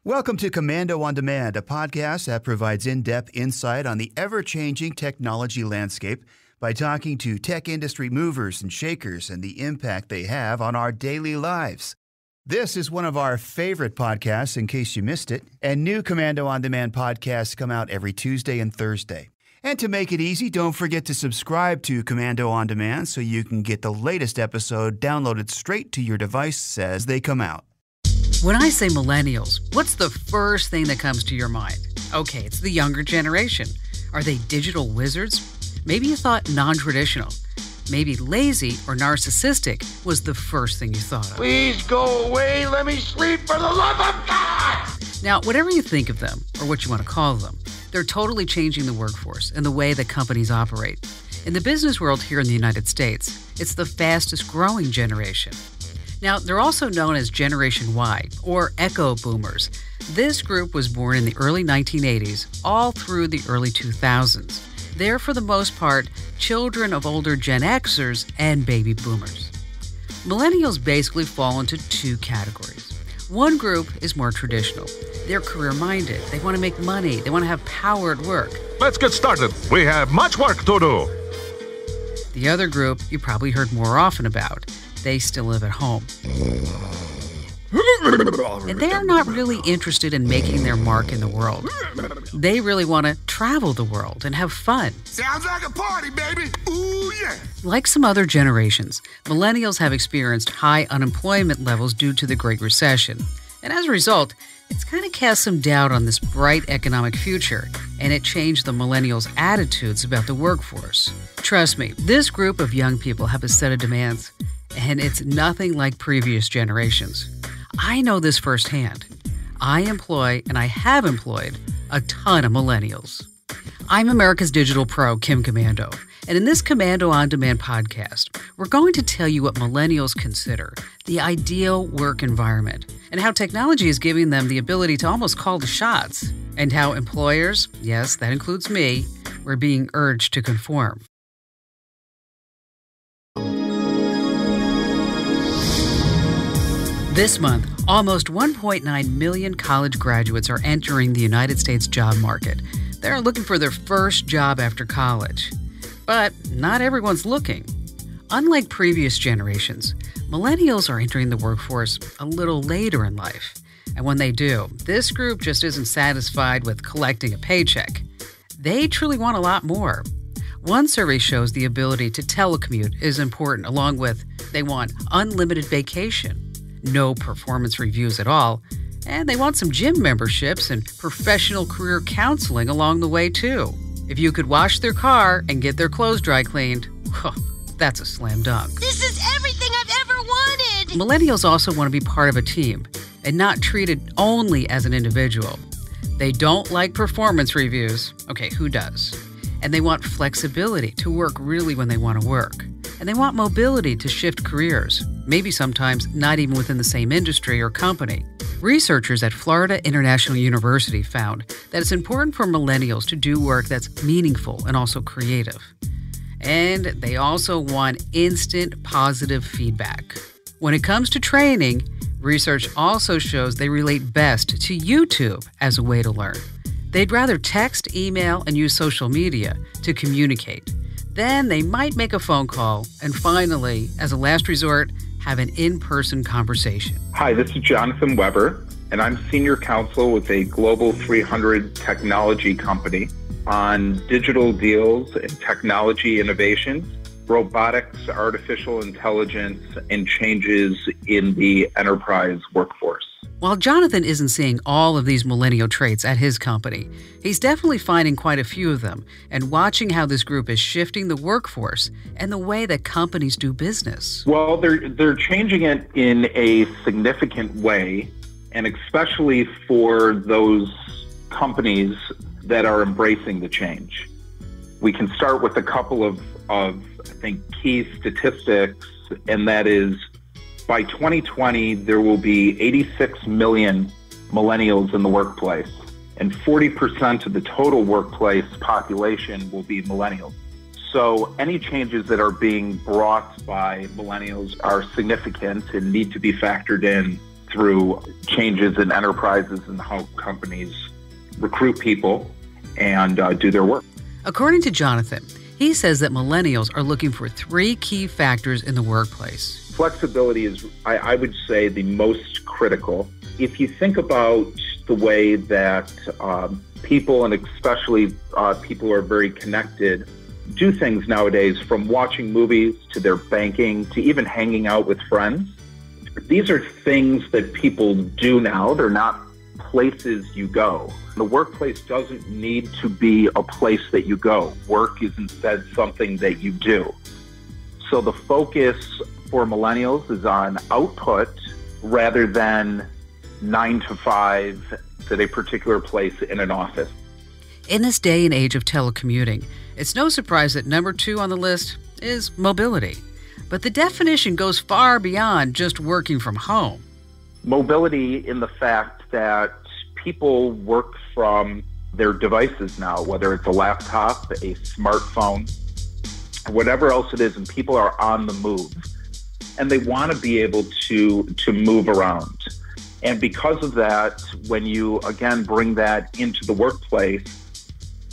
Welcome to Komando on Demand, a podcast that provides in-depth insight on the ever-changing technology landscape by talking to tech industry movers and shakers and the impact they have on our daily lives. This is one of our favorite podcasts, in case you missed it, and new Komando on Demand podcasts come out every Tuesday and Thursday. And to make it easy, don't forget to subscribe to Komando on Demand so you can get the latest episode downloaded straight to your device as they come out. When I say millennials, what's the first thing that comes to your mind? Okay, it's the younger generation. Are they digital wizards? Maybe you thought non-traditional. Maybe lazy or narcissistic was the first thing you thought of. Please go away. Let me sleep for the love of God. Now, whatever you think of them, or what you want to call them, they're totally changing the workforce and the way that companies operate. In the business world here in the United States, it's the fastest growing generation. Now, they're also known as Generation Y, or Echo Boomers. This group was born in the early 1980s, all through the early 2000s. They're, for the most part, children of older Gen Xers and baby boomers. Millennials basically fall into two categories. One group is more traditional. They're career-minded. They want to make money. They want to have power at work. Let's get started. We have much work to do. The other group you probably heard more often about. They still live at home. And they are not really interested in making their mark in the world. They really want to travel the world and have fun. Sounds like a party, baby. Ooh, yeah. Like some other generations, millennials have experienced high unemployment levels due to the Great Recession. And as a result, it's kind of cast some doubt on this bright economic future, and it changed the millennials' attitudes about the workforce. Trust me, this group of young people have a set of demands, and it's nothing like previous generations. I know this firsthand. I employ, and I have employed, a ton of millennials. I'm America's digital pro, Kim Komando, and in this Komando on Demand podcast, we're going to tell you what millennials consider the ideal work environment, and how technology is giving them the ability to almost call the shots, and how employers, yes, that includes me, we're being urged to conform. This month, almost 1.9 million college graduates are entering the United States job market. They're looking for their first job after college. But not everyone's looking. Unlike previous generations, millennials are entering the workforce a little later in life. And when they do, this group just isn't satisfied with collecting a paycheck. They truly want a lot more. One survey shows the ability to telecommute is important, along with they want unlimited vacation, no performance reviews at all, and they want some gym memberships and professional career counseling along the way, too. If you could wash their car and get their clothes dry cleaned, that's a slam dunk. This is everything I've ever wanted! Millennials also want to be part of a team and not treated only as an individual. They don't like performance reviews. Okay, who does? And they want flexibility to work really when they want to work. And they want mobility to shift careers, maybe sometimes not even within the same industry or company. Researchers at Florida International University found that it's important for millennials to do work that's meaningful and also creative. And they also want instant positive feedback. When it comes to training, research also shows they relate best to YouTube as a way to learn. They'd rather text, email, and use social media to communicate. Then they might make a phone call, and finally, as a last resort, have an in-person conversation. Hi, this is Jonathan Weber, and I'm Senior Counsel with a Global 300 technology company on digital deals and technology innovations, robotics, artificial intelligence, and changes in the enterprise workforce. While Jonathan isn't seeing all of these millennial traits at his company, he's definitely finding quite a few of them and watching how this group is shifting the workforce and the way that companies do business. Well, they're changing it in a significant way, and especially for those companies that are embracing the change. We can start with a couple of I think, key statistics, and that is by 2020, there will be 86 million millennials in the workplace, and 40% of the total workplace population will be millennials. So any changes that are being brought by millennials are significant and need to be factored in through changes in enterprises and how companies recruit people and do their work. According to Jonathan, he says that millennials are looking for 3 key factors in the workplace. Flexibility is, I would say, the most critical. If you think about the way that people, and especially people who are very connected, do things nowadays, from watching movies to their banking to even hanging out with friends, these are things that people do now. They're not places you go. The workplace doesn't need to be a place that you go. Work is instead something that you do. So the focus for millennials is on output rather than 9 to 5 at a particular place in an office. In this day and age of telecommuting, it's no surprise that number 2 on the list is mobility. But the definition goes far beyond just working from home. Mobility in the fact that people work from their devices now, whether it's a laptop, a smartphone, whatever else it is, and people are on the move. And they want to be able to move around. And because of that, when you, again, bring that into the workplace,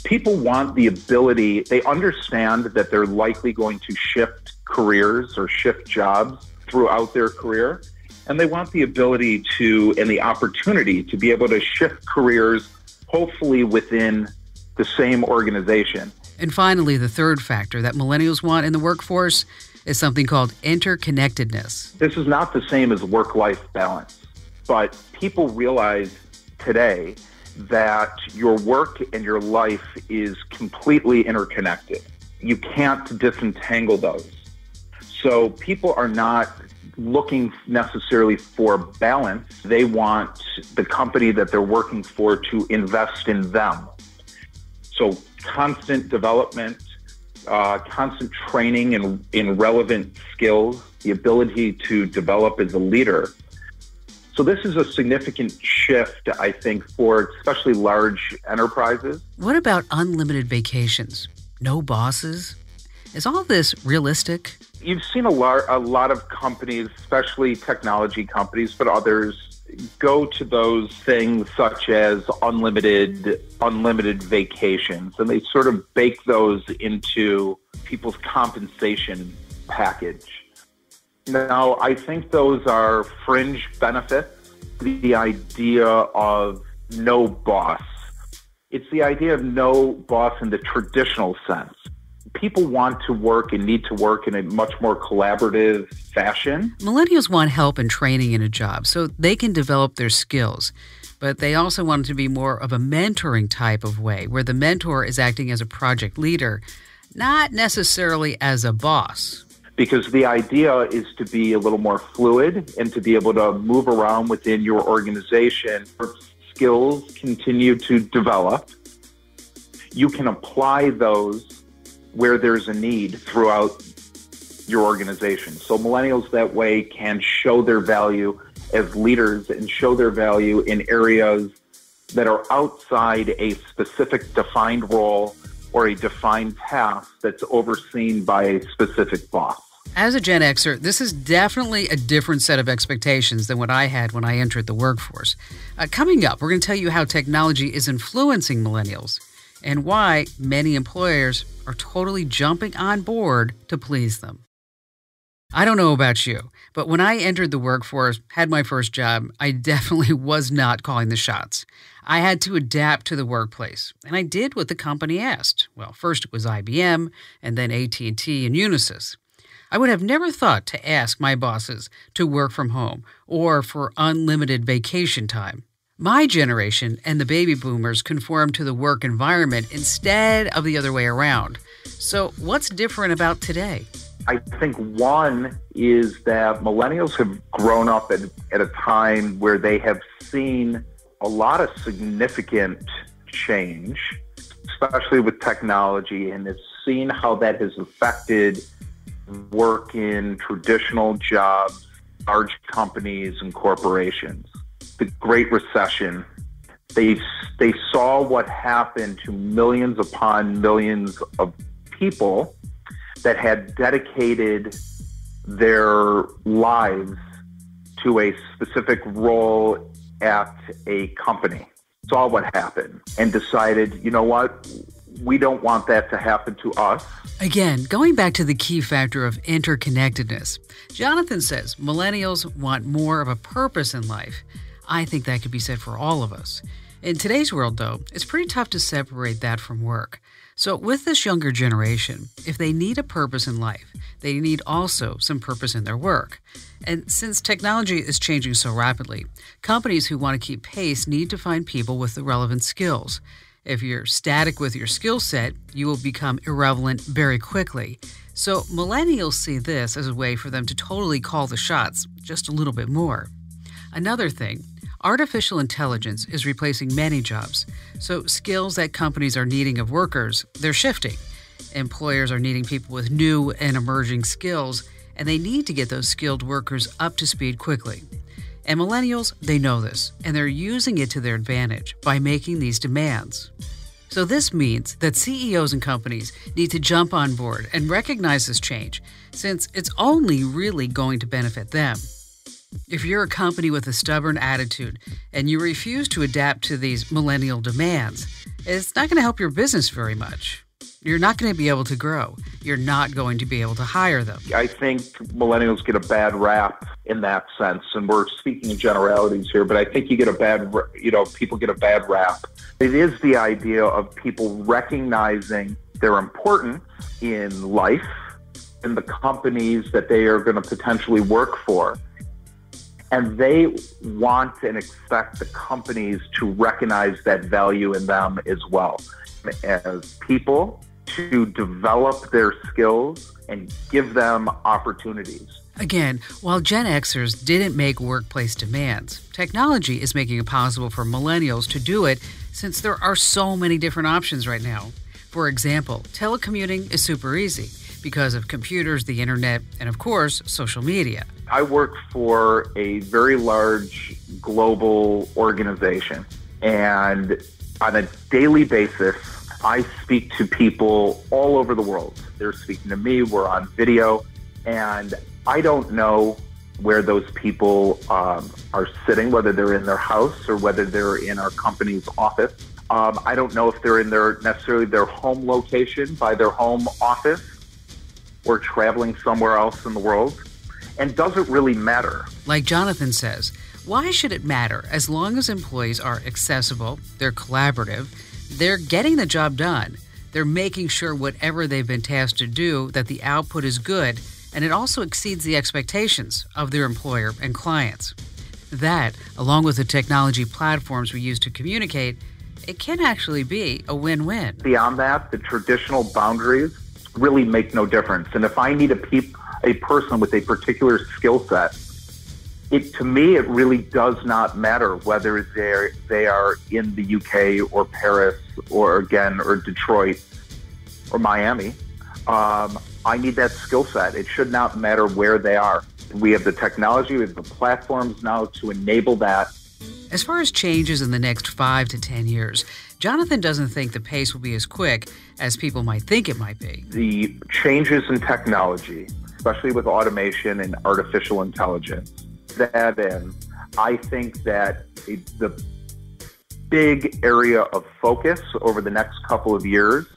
people want the ability, they understand that they're likely going to shift careers or shift jobs throughout their career. And they want the ability to, and the opportunity to be able to shift careers, hopefully within the same organization. And finally, the third factor that millennials want in the workforce is something called interconnectedness. This is not the same as work-life balance, but people realize today that your work and your life is completely interconnected. You can't disentangle those. So people are not looking necessarily for balance. They want the company that they're working for to invest in them. So constant development, constant training in relevant skills, the ability to develop as a leader. So this is a significant shift, I think, for especially large enterprises. What about unlimited vacations? No bosses? Is all this realistic? You've seen a lot of companies, especially technology companies, but others, go to those things such as unlimited vacations, and they sort of bake those into people's compensation package. Now, I think those are fringe benefits. The idea of no boss. It's the idea of no boss in the traditional sense. People want to work and need to work in a much more collaborative fashion. Millennials want help and training in a job so they can develop their skills. But they also want it to be more of a mentoring type of way, where the mentor is acting as a project leader, not necessarily as a boss. Because the idea is to be a little more fluid and to be able to move around within your organization. Your skills continue to develop. You can apply those where there's a need throughout your organization. So millennials that way can show their value as leaders and show their value in areas that are outside a specific defined role or a defined task that's overseen by a specific boss. As a Gen Xer, this is definitely a different set of expectations than what I had when I entered the workforce. Coming up, we're going to tell you how technology is influencing millennials and why many employers are totally jumping on board to please them. I don't know about you, but when I entered the workforce, had my first job, I definitely was not calling the shots. I had to adapt to the workplace, and I did what the company asked. Well, first it was IBM, and then AT&T and Unisys. I would have never thought to ask my bosses to work from home or for unlimited vacation time. My generation and the baby boomers conformed to the work environment instead of the other way around. So what's different about today? I think one is that millennials have grown up at a time where they have seen a lot of significant change, especially with technology, and have seen how that has affected work in traditional jobs, large companies and corporations. The Great Recession, they saw what happened to millions upon millions of people that had dedicated their lives to a specific role at a company, saw what happened, and decided, you know what, we don't want that to happen to us. Again, going back to the key factor of interconnectedness, Jonathan says millennials want more of a purpose in life. I think that could be said for all of us. In today's world, though, it's pretty tough to separate that from work. So with this younger generation, if they need a purpose in life, they need also some purpose in their work. And since technology is changing so rapidly, companies who want to keep pace need to find people with the relevant skills. If you're static with your skill set, you will become irrelevant very quickly. So millennials see this as a way for them to totally call the shots just a little bit more. Another thing, artificial intelligence is replacing many jobs, so skills that companies are needing of workers, they're shifting. Employers are needing people with new and emerging skills, and they need to get those skilled workers up to speed quickly. And millennials, they know this, and they're using it to their advantage by making these demands. So this means that CEOs and companies need to jump on board and recognize this change, since it's only really going to benefit them. If you're a company with a stubborn attitude and you refuse to adapt to these millennial demands, it's not going to help your business very much. You're not going to be able to grow. You're not going to be able to hire them. I think millennials get a bad rap in that sense, and we're speaking in generalities here, but I think people get a bad rap. It is the idea of people recognizing their importance in life and the companies that they are going to potentially work for. And they want and expect the companies to recognize that value in them as well, as people to develop their skills and give them opportunities. Again, while Gen Xers didn't make workplace demands, technology is making it possible for millennials to do it since there are so many different options right now. For example, telecommuting is super easy because of computers, the internet, and of course, social media. I work for a very large global organization, and on a daily basis, I speak to people all over the world. They're speaking to me, we're on video, and I don't know where those people are sitting, whether they're in their house or whether they're in our company's office. I don't know if they're in necessarily their home location by their home office or traveling somewhere else in the world. And doesn't really matter. Like Jonathan says, why should it matter as long as employees are accessible, they're collaborative, they're getting the job done, they're making sure whatever they've been tasked to do, that the output is good, and it also exceeds the expectations of their employer and clients. That, along with the technology platforms we use to communicate, it can actually be a win-win. Beyond that, the traditional boundaries really make no difference. And if I need a person with a particular skill set, to me, it really does not matter whether they are in the UK or Paris or Detroit or Miami. I need that skill set. It should not matter where they are. We have the technology, we have the platforms now to enable that. As far as changes in the next 5 to 10 years, Jonathan doesn't think the pace will be as quick as people might think it might be. The changes in technology, especially with automation and artificial intelligence, I think that the big area of focus over the next couple of years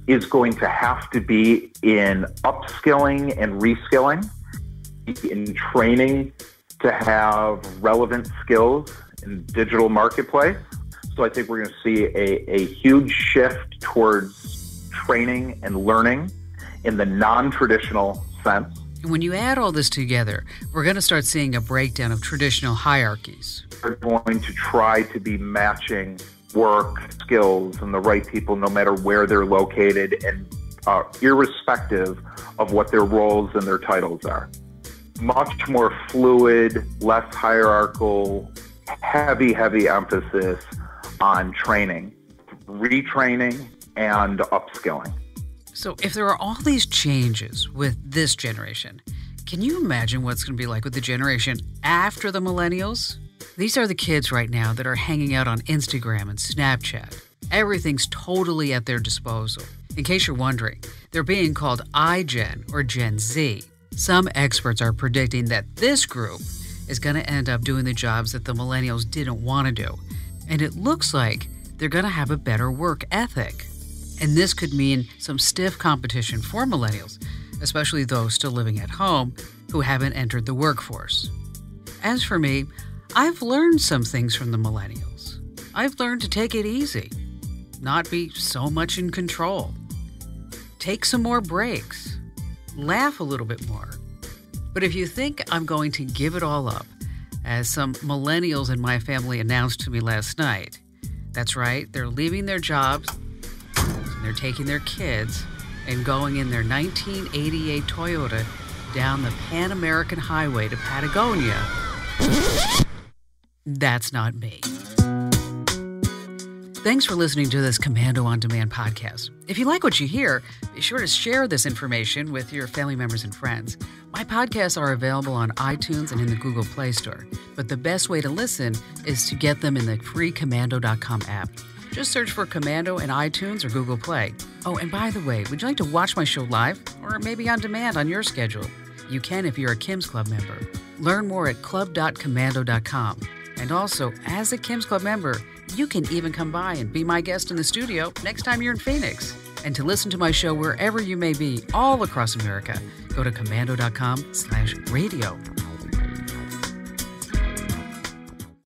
is going to have to be in upskilling and reskilling, in training to have relevant skills in digital marketplace. So I think we're going to see a huge shift towards training and learning in the non-traditional sense. When you add all this together, we're going to start seeing a breakdown of traditional hierarchies. We're going to try to be matching work, skills, and the right people no matter where they're located and irrespective of what their roles and their titles are. Much more fluid, less hierarchical, heavy emphasis on training, retraining, and upskilling. So if there are all these changes with this generation, can you imagine what it's going to be like with the generation after the millennials? These are the kids right now that are hanging out on Instagram and Snapchat. Everything's totally at their disposal. In case you're wondering, they're being called iGen or Gen Z. Some experts are predicting that this group is going to end up doing the jobs that the millennials didn't want to do. And it looks like they're going to have a better work ethic. And this could mean some stiff competition for millennials, especially those still living at home who haven't entered the workforce. As for me, I've learned some things from the millennials. I've learned to take it easy, not be so much in control, take some more breaks, laugh a little bit more. But if you think I'm going to give it all up, as some millennials in my family announced to me last night, that's right, they're leaving their jobs, and they're taking their kids and going in their 1988 Toyota down the Pan American Highway to Patagonia. That's not me. Thanks for listening to this Komando On Demand podcast. If you like what you hear, be sure to share this information with your family members and friends. My podcasts are available on iTunes and in the Google Play Store, but the best way to listen is to get them in the free Komando.com app. Just search for Komando in iTunes or Google Play. Oh, and by the way, would you like to watch my show live or maybe on demand on your schedule? You can if you're a Kim's Club member. Learn more at club.komando.com. And also, as a Kim's Club member, you can even come by and be my guest in the studio next time you're in Phoenix. And to listen to my show wherever you may be all across America, go to komando.com/radio.